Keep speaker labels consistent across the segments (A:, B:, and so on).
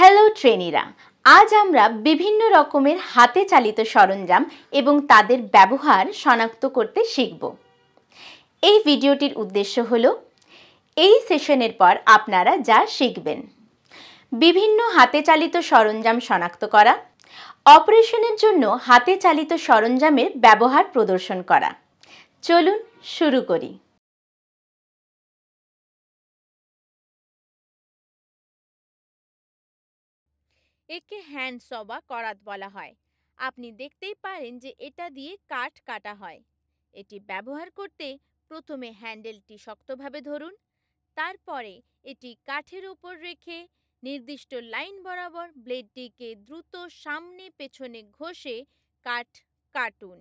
A: Hello ট্রেনিরা, আজ আমরা বিভিন্ন রকমের হাতে চালিত সরঞ্জাম এবং তাদের ব্যবহার শনাক্ত করতে শিখব। এই ভিডিওটির উদ্দেশ্য হলো এই সেশনের পর আপনারা যা শিখবেন: বিভিন্ন হাতে চালিত সরঞ্জাম শনাক্ত করা, অপারেশনের জন্য হাতে চালিত সরঞ্জামের ব্যবহার প্রদর্শন করা। চলুন শুরু করি।
B: একে হ্যান্ড স বা করাত বলা হয়। আপনি দেখতেই পারেন যে এটা দিয়ে কাঠ কাটা হয়। এটি ব্যবহার করতে প্রথমে হ্যান্ডেলটি শক্তভাবে ধরুন, তারপরে এটি কাঠের উপর রেখে নির্দিষ্ট লাইন বরাবর ব্লেডটিকে দ্রুত সামনে পেছনে ঘষে কাঠ কাটুন।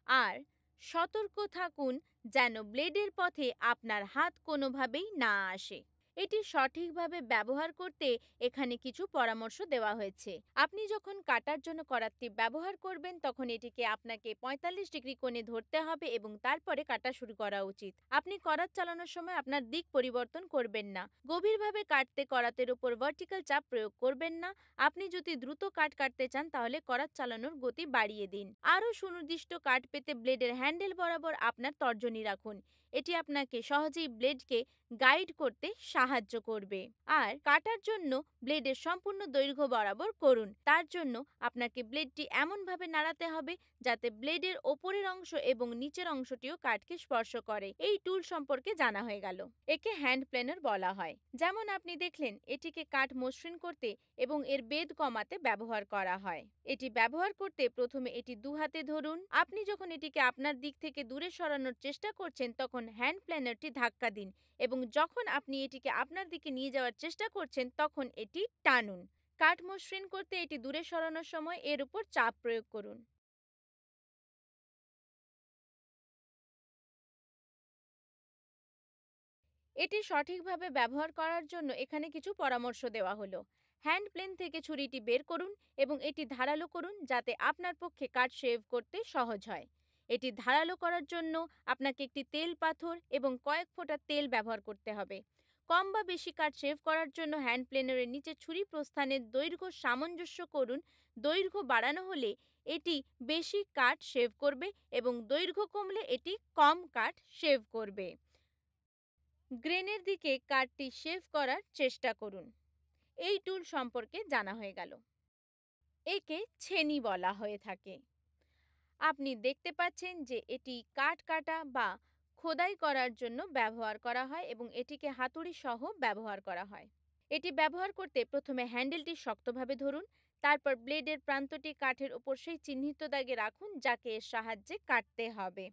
B: আর সতর্ক থাকুন যেন ব্লেডের পথে আপনার হাত কোনোভাবেই না আসে। এটি সঠিকভাবে ব্যবহার করতে এখানে কিছু পরামর্শ দেওয়া হয়েছে। আপনি যখন কাটার জন্য করাতটি ব্যবহার করবেন তখন এটিকে আপনাকে ৪৫ ডিগ্রি কোণে ধরতে হবে এবং তারপরে কাটা শুরু করা উচিত। আপনি করাত চালানোর সময় আপনার দিক পরিবর্তন করবেন না। গভীরভাবে কাটতে করাতের উপর ভার্টিক্যাল চাপ প্রয়োগ করবেন না। আপনি যদি দ্রুত কাট কাটতে চান তাহলে করাত চালানোর গতি বাড়িয়ে দিন। আরও সুনির্দিষ্ট কাট পেতে ব্লেডের হ্যান্ডেল বরাবর আপনার তর্জনী রাখুন। এটি আপনাকে সহজেই ব্লেডকে গাইড করতে সাহায্য করবে। আর কাটার জন্য ব্লেডের সম্পূর্ণ দৈর্ঘ্য বরাবর করুন। তার জন্য আপনাকে ব্লেডটি এমনভাবে নাড়াতে হবে যাতে ব্লেডের ওপরের অংশ এবং নিচের অংশটিও কাঠকে স্পর্শ করে। এই টুল সম্পর্কে জানা হয়ে গেল। একে হ্যান্ড প্লেনার বলা হয়। যেমন আপনি দেখলেন, এটিকে কাঠ মসৃণ করতে এবং এর বেধ কমাতে ব্যবহার করা হয়। এটি ব্যবহার করতে প্রথমে এটি দু হাতে ধরুন। আপনি যখন এটিকে আপনার দিক থেকে দূরে সরানোর চেষ্টা করছেন তখন হ্যান্ড প্ল্যানারটি ধাক্কা দিন এবং যখন আপনি এটিকে আপনার দিকে নিয়ে যাওয়ার চেষ্টা করছেন তখন এটি টানুন। কাঠ মসৃণ করতে এটি দূরে সরানোর সময় এর উপর চাপ প্রয়োগ করুন। এটি সঠিকভাবে ব্যবহার করার জন্য এখানে কিছু পরামর্শ দেওয়া হলো। হ্যান্ড প্লেন থেকে ছুরিটি বের করুন এবং এটি ধারালো করুন যাতে আপনার পক্ষে কাঠ শেভ করতে সহজ হয়। এটি ধারালো করার জন্য আপনাকে একটি তেল পাথর এবং কয়েক ফোঁটা তেল ব্যবহার করতে হবে। কম বা বেশি কাঠ শেভ করার জন্য হ্যান্ড প্লেনারের নিচে ছুরি প্রস্থানের দৈর্ঘ্য সামঞ্জস্য করুন। দৈর্ঘ্য বাড়ানো হলে এটি বেশি কাঠ শেভ করবে এবং দৈর্ঘ্য কমলে এটি কম কাঠ শেভ করবে। গ্রেনের দিকে কাঠটি শেভ করার চেষ্টা করুন। এই টুল সম্পর্কে জানা হয়ে গেল। একে ছেনি বলা হয়ে থাকে। আপনি দেখতে পাচ্ছেন যে এটি কাঠ কাটা বা খোদাই করার জন্য ব্যবহার করা হয় এবং এটিকে হাতুড়ি সহ ব্যবহার করা হয়। এটি ব্যবহার করতে প্রথমে হ্যান্ডেলটি শক্তভাবে ধরুন, তারপর ব্লেডের প্রান্তটি কাঠের উপর সেই চিহ্নিত দাগে রাখুন যাকে এর সাহায্যে কাটতে হবে।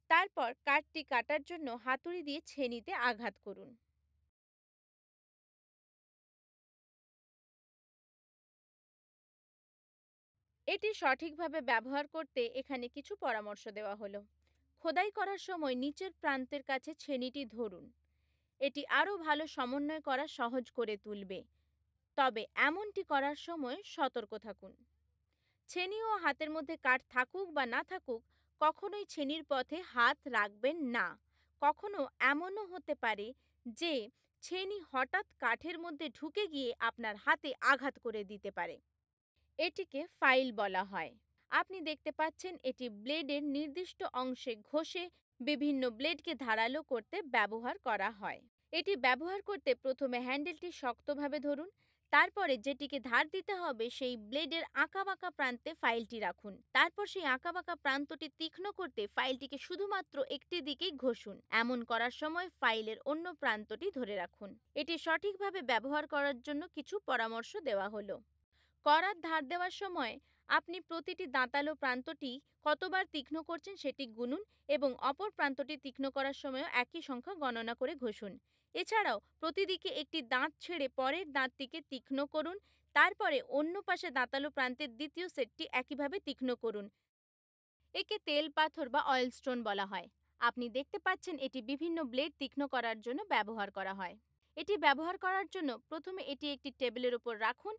B: তারপর কাঠটি কাটার জন্য হাতুড়ি দিয়ে ছেনিতে আঘাত করুন। এটি সঠিকভাবে ব্যবহার করতে এখানে কিছু পরামর্শ দেওয়া হলো। খোদাই করার সময় নিচের প্রান্তের কাছে ছেনিটি ধরুন। এটি আরও ভালো সমন্বয় করা সহজ করে তুলবে। তবে এমনটি করার সময় সতর্ক থাকুন। ছেনি ও হাতের মধ্যে কাঠ থাকুক বা না থাকুক, কখনোই ছেনির পথে হাত রাখবেন না। কখনো এমনও হতে পারে যে ছেনি হঠাৎ কাঠের মধ্যে ঢুকে গিয়ে আপনার হাতে আঘাত করে দিতে পারে। এটিকে ফাইল বলা হয়। আপনি দেখতে পাচ্ছেন এটি ব্লেডের নির্দিষ্ট অংশে ঘষে বিভিন্ন ব্লেডকে ধারালো করতে ব্যবহার করা হয়। এটি ব্যবহার করতে প্রথমে হ্যান্ডেলটি শক্তভাবে ধরুন, তারপরে যেটিকে ধার দিতে হবে সেই ব্লেডের আঁকাবাঁকা প্রান্তে ফাইলটি রাখুন। তারপর সেই আঁকাবাঁকা প্রান্তটি তীক্ষ্ণ করতে ফাইলটিকে শুধুমাত্র একটি দিকেই ঘষুন। এমন করার সময় ফাইলের অন্য প্রান্তটি ধরে রাখুন। এটি সঠিকভাবে ব্যবহার করার জন্য কিছু পরামর্শ দেওয়া হলো। করাত ধার দেওয়ার সময় আপনি প্রতিটি দাঁতালো প্রান্তটি কতবার তীক্ষ্ণ করছেন সেটি গুনুন এবং অপর প্রান্তটি তীক্ষ্ণ করার সময়ও একই সংখ্যা গণনা করে ঘষুন। এছাড়াও প্রতিদিকে একটি দাঁত ছেড়ে পরের দাঁতটিকে তীক্ষ্ণ করুন। তারপরে অন্য পাশে দাঁতালো প্রান্তের দ্বিতীয় সেটটি একইভাবে তীক্ষ্ণ করুন। একে তেল পাথর বা অয়েল স্টোন বলা হয়। আপনি দেখতে পাচ্ছেন এটি বিভিন্ন ব্লেড তীক্ষ্ণ করার জন্য ব্যবহার করা হয়। এটি ব্যবহার করার জন্য প্রথমে এটি একটি টেবিলের উপর রাখুন,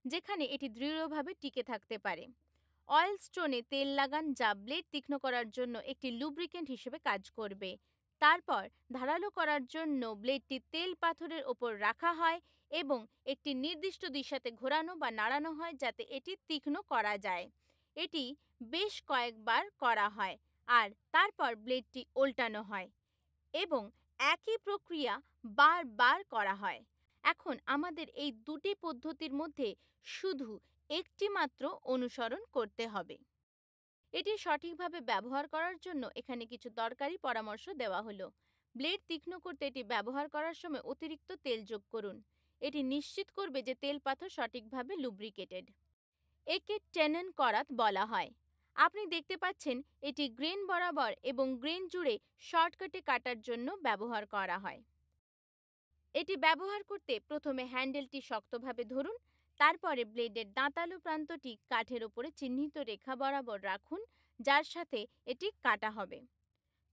B: যেখানে এটি দৃঢ়ভাবে টিকে থাকতে পারে। অয়েল স্টোনে তেল লাগান, যা ব্লেড তীক্ষ্ণ করার জন্য একটি লুব্রিকেন্ট হিসেবে কাজ করবে। তারপর ধারালো করার জন্য ব্লেডটি তেল পাথরের ওপর রাখা হয় এবং একটি নির্দিষ্ট দিশাতে ঘোরানো বা নাড়ানো হয় যাতে এটি তীক্ষ্ণ করা যায়। এটি বেশ কয়েকবার করা হয় আর তারপর ব্লেডটি উল্টানো হয় এবং একই প্রক্রিয়া বারবার করা হয়। এখন আমাদের এই দুটি পদ্ধতির মধ্যে শুধু একটি মাত্র অনুসরণ করতে হবে। এটি সঠিকভাবে ব্যবহার করার জন্য এখানে কিছু দরকারি পরামর্শ দেওয়া হলো। ব্লেড তীক্ষ্ণ করতে এটি ব্যবহার করার সময় অতিরিক্ত তেল যোগ করুন। এটি নিশ্চিত করবে যে তেল পাথর সঠিকভাবে লুব্রিকেটেড। একে টেনন করাত বলা হয়। আপনি দেখতে পাচ্ছেন এটি গ্রেন বরাবর এবং গ্রেন জুড়ে শর্টকাটে কাটার জন্য ব্যবহার করা হয়। এটি ব্যবহার করতে প্রথমে হ্যান্ডেলটি শক্তভাবে ধরুন, তারপরে ব্লেডের দাঁতালো প্রান্তটি কাঠের উপরে চিহ্নিত রেখা বরাবর রাখুন যার সাথে এটি কাটা হবে।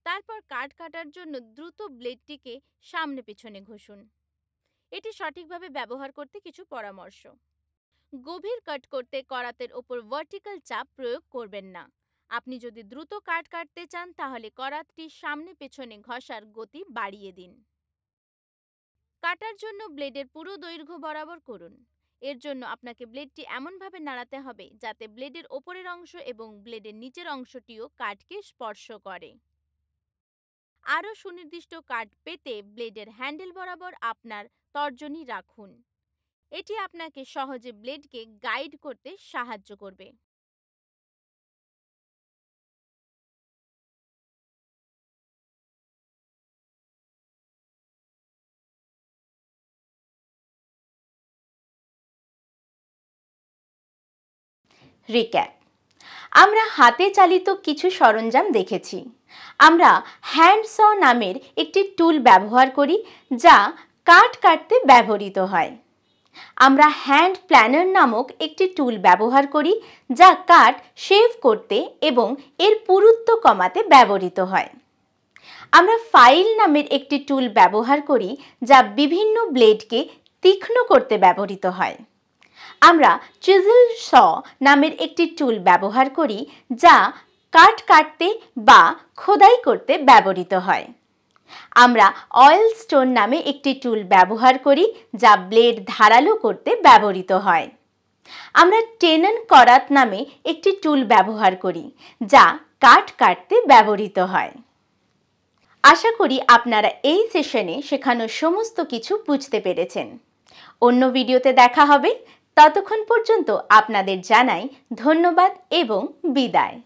B: তারপর কাট কাটার জন্য দ্রুত ব্লেডটিকে সামনে পিছনে ঘষুন। এটি সঠিকভাবে ব্যবহার করতে কিছু পরামর্শ। গভীর কাট করতে করাতের ওপর ভার্টিক্যাল চাপ প্রয়োগ করবেন না। আপনি যদি দ্রুত কাট কাটতে চান তাহলে করাতটি সামনে পেছনে ঘষার গতি বাড়িয়ে দিন। কাটার জন্য ব্লেডের পুরো দৈর্ঘ্য বরাবর করুন। এর জন্য আপনাকে ব্লেডটি এমনভাবে নাড়াতে হবে যাতে ব্লেডের ওপরের অংশ এবং ব্লেডের নিচের অংশটিও কাঠকে স্পর্শ করে। আরও সুনির্দিষ্ট কাট পেতে ব্লেডের হ্যান্ডেল বরাবর আপনার তর্জনী রাখুন। এটি আপনাকে সহজে ব্লেডকে গাইড করতে সাহায্য করবে।
A: রিক্যাপ। আমরা হাতে চালিত কিছু সরঞ্জাম দেখেছি। আমরা হ্যান্ড স নামের একটি টুল ব্যবহার করি যা কাঠ কাটতে ব্যবহৃত হয়। আমরা হ্যান্ড প্ল্যানার নামক একটি টুল ব্যবহার করি যা কাঠ শেভ করতে এবং এর পুরুত্ব কমাতে ব্যবহৃত হয়। আমরা ফাইল নামের একটি টুল ব্যবহার করি যা বিভিন্ন ব্লেডকে তীক্ষ্ণ করতে ব্যবহৃত হয়। আমরা চিজেল স নামের একটি টুল ব্যবহার করি যা কাঠ কাটতে বা খোদাই করতে ব্যবহৃত হয়। আমরা অয়েল স্টোন নামে একটি টুল ব্যবহার করি যা ব্লেড ধারালো করতে ব্যবহৃত হয়। আমরা টেনন করাত নামে একটি টুল ব্যবহার করি যা কাঠ কাটতে ব্যবহৃত হয়। আশা করি আপনারা এই সেশনে শেখানো সমস্ত কিছু বুঝতে পেরেছেন। অন্য ভিডিওতে দেখা হবে। ততক্ষণ পর্যন্ত আপনাদের জানাই ধন্যবাদ এবং বিদায়।